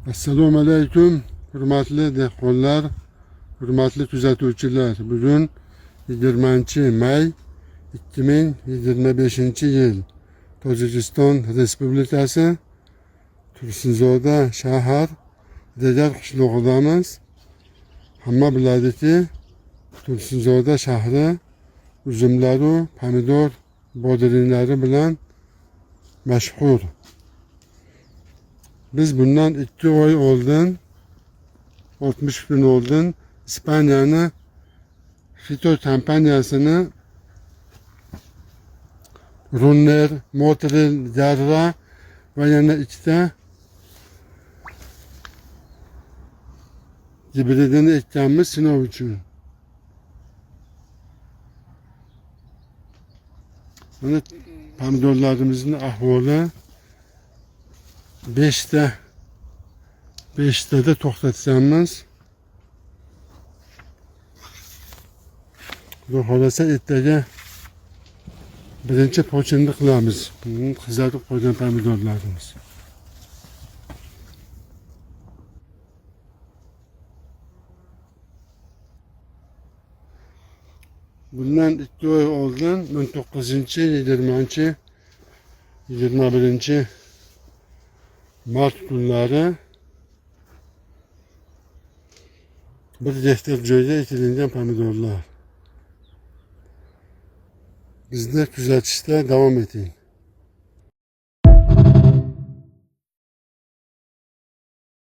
Assalomu alaykum, hurmatli dehqonlar, hurmatli kuzatuvchilar. Bugun 20-may 2025-yil Tojikiston Respublikasi Tursunzoda shahar Degar qishlog'idamiz. Hamma biladiki, Tursunzoda shahri uzumlaru pomidor bodringlari bilan mashhur. Biz bundan 2 oy oldin, 60 gün oldin İspanya'nın fito kampaniyasını Runner, Motril, Yarra ve yana 2 hibridini ekkanmiz sinov uchun. Mana pomidorlarimizning ahvoli 5'te de to'xtatganmiz. Xudo xolasa ertaga birinchi pochinni qilamiz. Qizarib qolgan pomidorlarimiz. Bundan 2 oy oldin 19-20 21 Mart günleri bir gektar joyda ekilingan pomidorlar. Bizde kuzatishda davom eting.